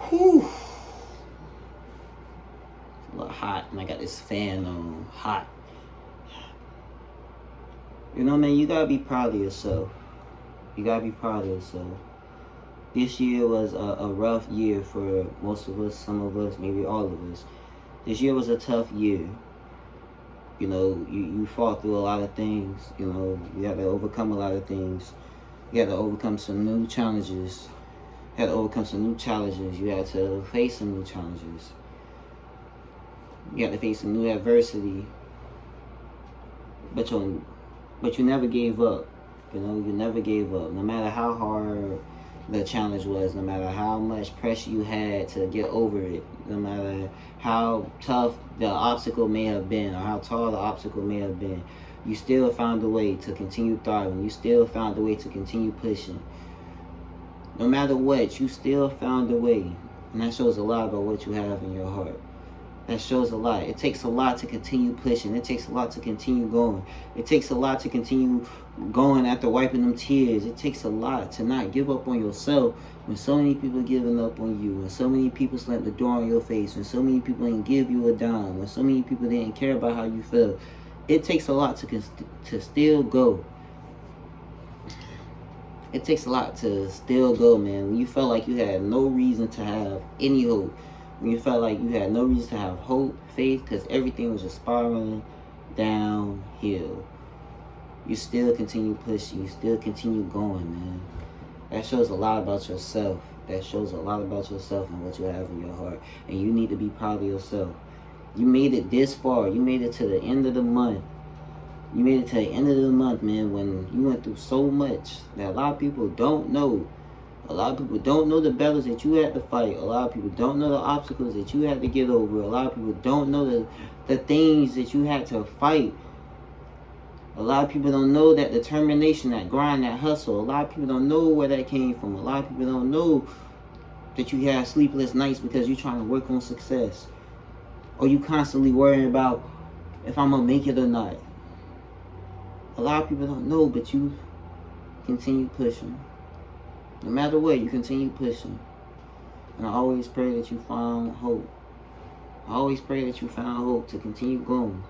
Whew. It's a little hot, and I got this fan on. Hot. You know, man, you gotta be proud of yourself. You gotta be proud of yourself. This year was a rough year for most of us, some of us, maybe all of us. This year was a tough year. You know, you fought through a lot of things. You know, you had to overcome a lot of things. You had to overcome some new challenges. You had to overcome some new challenges. You had to face some new challenges. You had to face some new adversity. But you never gave up. You know, you never gave up. No matter how hard the challenge was, no matter how much pressure you had to get over it, no matter how tough the obstacle may have been or how tall the obstacle may have been, you still found a way to continue thriving. You still found a way to continue pushing. No matter what, you still found a way. And that shows a lot about what you have in your heart. That shows a lot. It takes a lot to continue pushing. It takes a lot to continue going. It takes a lot to continue going after wiping them tears. It takes a lot to not give up on yourself when so many people giving up on you, when so many people slammed the door on your face, when so many people didn't give you a dime, when so many people didn't care about how you felt. It takes a lot to still go. It takes a lot to still go, man. When you felt like you had no reason to have any hope, when you felt like you had no reason to have hope, faith, because everything was just spiraling downhill, you still continue pushing. You still continue going, man. That shows a lot about yourself. That shows a lot about yourself and what you have in your heart. And you need to be proud of yourself. You made it this far. You made it to the end of the month. You made it to the end of the month, man, when you went through so much that a lot of people don't know. A lot of people don't know the battles that you had to fight. A lot of people don't know the obstacles that you had to get over. A lot of people don't know the things that you had to fight. A lot of people don't know that determination, that grind, that hustle. A lot of people don't know where that came from. A lot of people don't know that you have sleepless nights because you're trying to work on success. Or you constantly worrying about if I'm going to make it or not. A lot of people don't know, but you continue pushing. No matter what, you continue pushing. And I always pray that you found hope. I always pray that you found hope to continue going.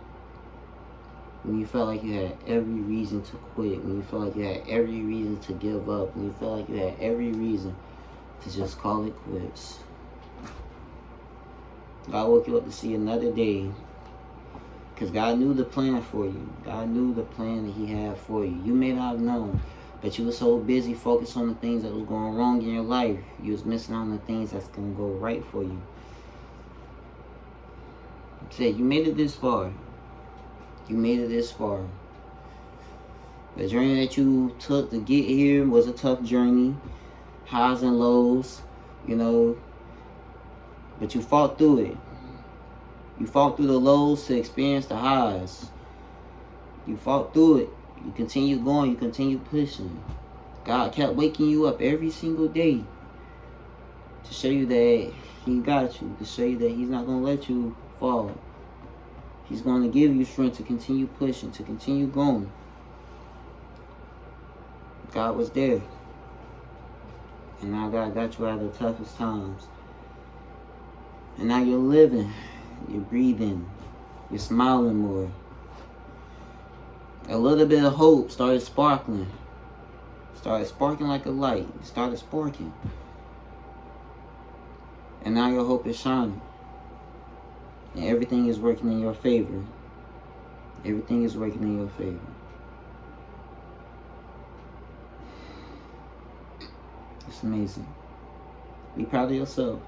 When you felt like you had every reason to quit. When you felt like you had every reason to give up. When you felt like you had every reason to just call it quits. God woke you up to see another day. Because God knew the plan for you. God knew the plan that He had for you. You may not have known. But you were so busy focused on the things that was going wrong in your life. You was missing out on the things that's going to go right for you. I said, you made it this far. You made it this far. The journey that you took to get here was a tough journey. Highs and lows, you know. But you fought through it. You fought through the lows to experience the highs. You fought through it. You continue going, you continue pushing. God kept waking you up every single day to show you that He got you, to show you that He's not going to let you fall. He's going to give you strength to continue pushing, to continue going. God was there. And now God got you out of the toughest times. And now you're living, you're breathing, you're smiling more. A little bit of hope started sparkling. Started sparking like a light. It started sparking. And now your hope is shining. And everything is working in your favor. Everything is working in your favor. It's amazing. Be proud of yourself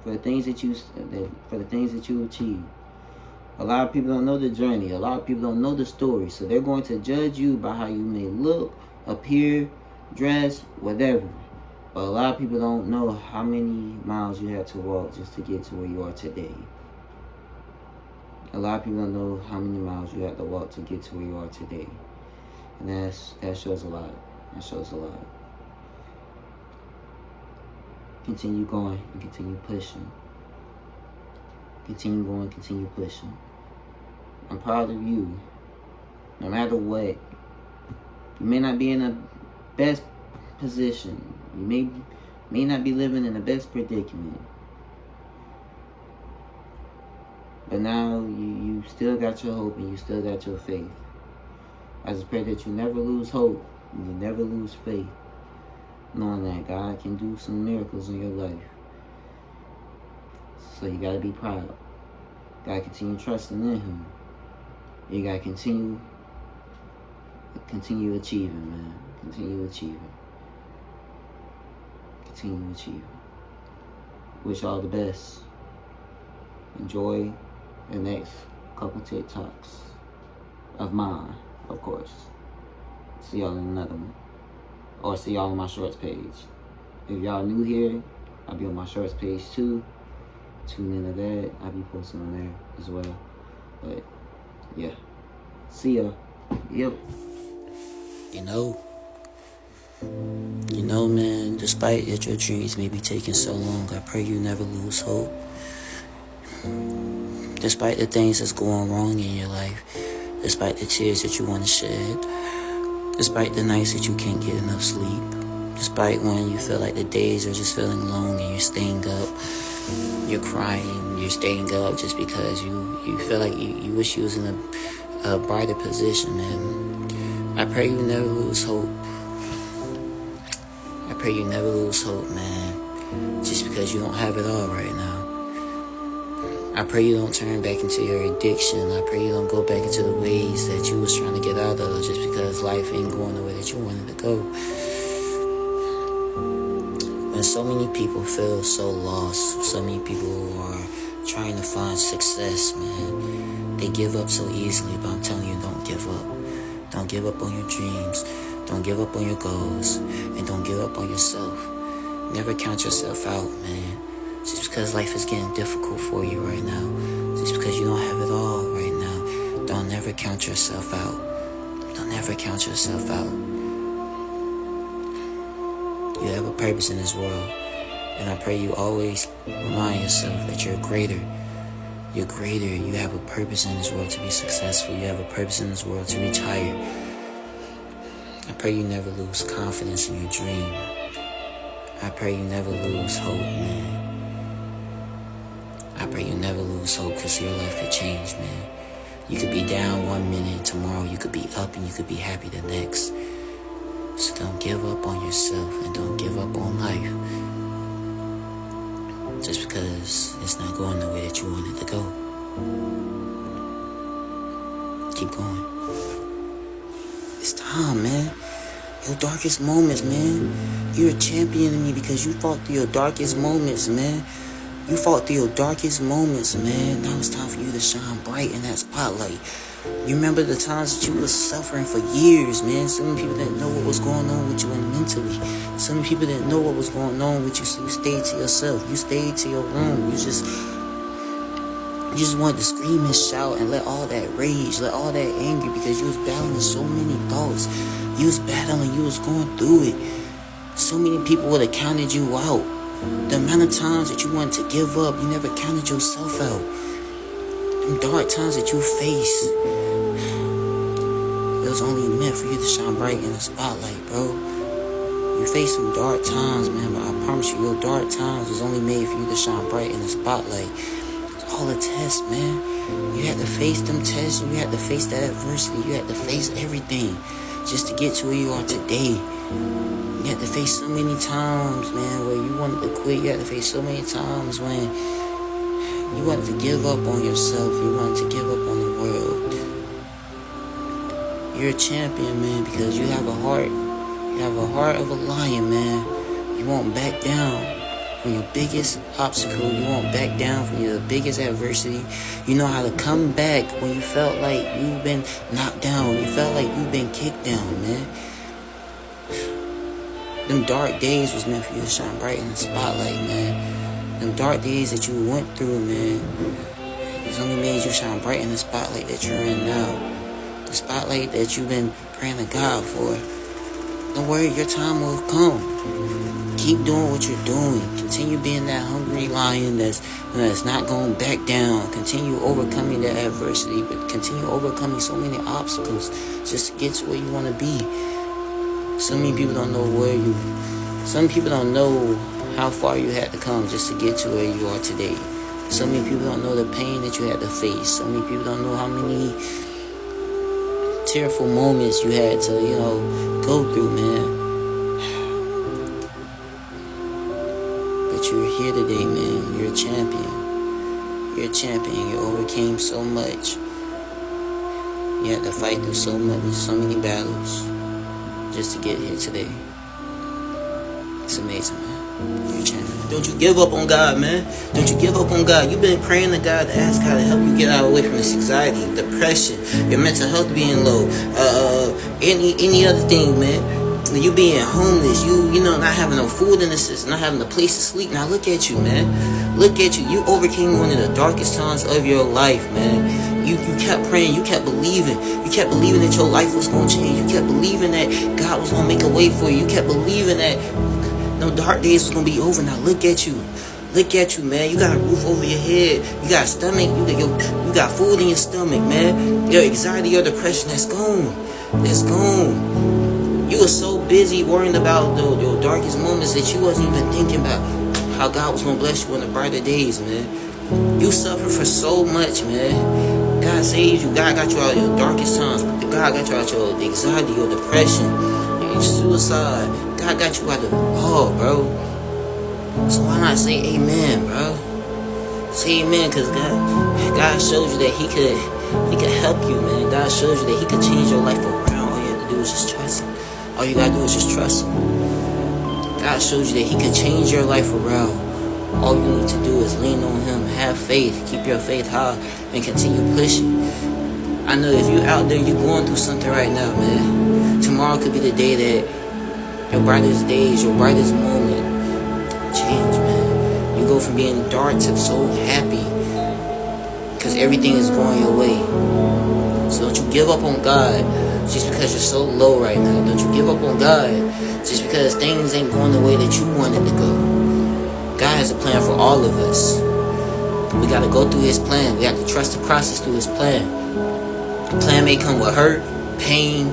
for the things that you achieved. A lot of people don't know the journey. A lot of people don't know the story. So they're going to judge you by how you may look, appear, dress, whatever. But a lot of people don't know how many miles you had to walk just to get to where you are today. A lot of people don't know how many miles you had to walk to get to where you are today. And that shows a lot. That shows a lot. Continue going and continue pushing. Continue going, continue pushing. I'm proud of you. No matter what. You may not be in the best position. You May not be living in the best predicament. But now you still got your hope and you still got your faith. I just pray that you never lose hope and you never lose faith, knowing that God can do some miracles in your life. So you gotta be proud. You gotta continue trusting in Him. You gotta continue achieving, man. Continue achieving. Continue achieving. Wish all the best. Enjoy the next couple TikToks of mine, of course. See y'all in another one. Or see y'all on my shorts page. If y'all new here, I'll be on my shorts page too. Tune into that. I'll be posting on there as well. But yeah. See ya. Yep. You know, man, despite that your dreams may be taking so long, I pray you never lose hope. Despite the things that's going wrong in your life, despite the tears that you want to shed, despite the nights that you can't get enough sleep, despite when you feel like the days are just feeling long and you're staying up, you're crying, you're staying up just because you feel like you wish you was in a brighter position, man. I pray you never lose hope. I pray you never lose hope, man, just because you don't have it all right now. I pray you don't turn back into your addiction. I pray you don't go back into the ways that you was trying to get out of just because life ain't going the way that you wanted to go. When so many people feel so lost, so many people are trying to find success, man, they give up so easily, but I'm telling you, don't give up. Don't give up on your dreams. Don't give up on your goals. And don't give up on yourself. Never count yourself out, man. Just because life is getting difficult for you right now, just because you don't have it all right now, don't never count yourself out. Don't never count yourself out. You have a purpose in this world, and I pray you always remind yourself that you're greater. You're greater. You have a purpose in this world to be successful. You have a purpose in this world to reach higher. I pray you never lose confidence in your dream. I pray you never lose hope, man. I pray you never lose hope, because your life could change, man. You could be down one minute, tomorrow you could be up and you could be happy the next. So don't give up on yourself and don't give up on life. Just because it's not going the way that you want it to go. Keep going. It's time, man. Your darkest moments, man. You're a champion to me because you fought through your darkest moments, man. You fought through your darkest moments, man. Now it's time for you to shine bright in that spotlight. You remember the times that you was suffering for years, man. Some people didn't know what was going on with you mentally. Some people didn't know what was going on with you, so you stayed to yourself. You stayed to your room. You just wanted to scream and shout and let all that rage, let all that anger, because you was battling so many thoughts. You was battling, you was going through it. So many people would have counted you out. The amount of times that you wanted to give up, you never counted yourself out. Them dark times that you faced, it was only meant for you to shine bright in the spotlight, bro. You faced some dark times, man, but I promise you, your dark times was only made for you to shine bright in the spotlight. It's all a test, man. You had to face them tests, you had to face that adversity, you had to face everything just to get to where you are today. You had to face so many times, man, where you wanted to quit. You had to face so many times when you wanted to give up on yourself. You wanted to give up on the world. You're a champion, man, because you have a heart. You have a heart of a lion, man. You won't back down from your biggest obstacle. You won't back down from your biggest adversity. You know how to come back when you felt like you've been knocked down. When you felt like you've been kicked down, man. Them dark days was meant for you to shine bright in the spotlight, man. Them dark days that you went through, man, it's only made you shine bright in the spotlight that you're in now. The spotlight that you've been praying to God for. Don't worry, your time will come. Keep doing what you're doing. Continue being that hungry lion that's not going back down. Continue overcoming that adversity, but continue overcoming so many obstacles just to get to where you want to be. So many people don't know some people don't know how far you had to come just to get to where you are today. So many people don't know the pain that you had to face. So many people don't know how many tearful moments you had to, go through, man. But you're here today, man. You're a champion. You're a champion. You overcame so much. You had to fight through so many battles just to get here today. It's amazing, man. You're a champion. Don't you give up on God, man. Don't you give up on God. You've been praying to God to ask God to help you get out away from this anxiety, depression, your mental health being low, any other thing, man. You being homeless, you not having no food in the system, not having a place to sleep. Now look at you, man. Look at you. You overcame one of the darkest times of your life, man. You kept praying. You kept believing. You kept believing that your life was going to change. You kept believing that God was going to make a way for you. You kept believing that no dark days was going to be over. Now look at you. Look at you, man. You got a roof over your head. You got a stomach. You got food in your stomach, man. Your anxiety, your depression, that's gone. That's gone. You were so busy worrying about your darkest moments that you wasn't even thinking about how God was going to bless you in the brighter days, man. You suffered for so much, man. God saved you. God got you out of your darkest times. God got you out of your anxiety, your depression, your suicide. God got you out of all, bro. So why not say amen, bro? Say amen, because God showed you that He could help you, man. God showed you that He could change your life around. All you have to do is just trust Him. All you gotta do is just trust Him. God showed you that He can change your life around. All you need to do is lean on Him, have faith, keep your faith high, and continue pushing. I know if you're out there and you're going through something right now, man, tomorrow could be the day that your brightest days, your brightest moment change, man. You go from being dark to so happy because everything is going your way. So don't you give up on God just because you're so low right now. Don't you give up on God just because things ain't going the way that you wanted to go. God has a plan for all of us. We got to go through His plan. We have to trust the process through His plan. The plan may come with hurt, pain.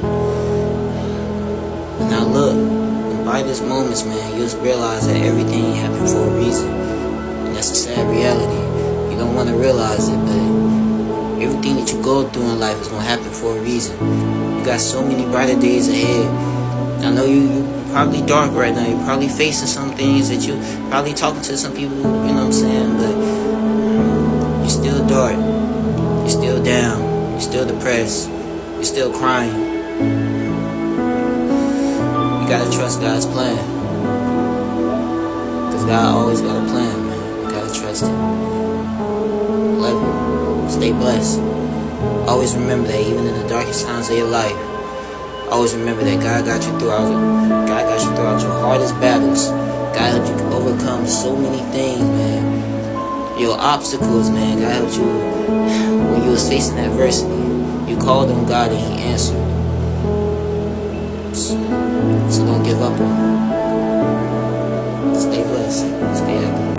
But now look, in brightest moments, man, you'll realize that everything happened for a reason. And that's a sad reality. You don't want to realize it, but everything that you go through in life is going to happen for a reason. You got so many brighter days ahead. I know you're probably dark right now. You're probably facing some things that you probably talking to some people, you know what I'm saying? But you're still dark. You're still down. You're still depressed. You're still crying. You gotta trust God's plan. Because God always got a plan, man. You gotta trust Him. Love you. Stay blessed. Always remember that even in the darkest times of your life, always remember that God got you throughout your hardest battles. God helped you overcome so many things, man. Your obstacles, man. God helped you when you was facing adversity. You called on God and He answered. So don't give up on Him. Stay blessed. Stay happy.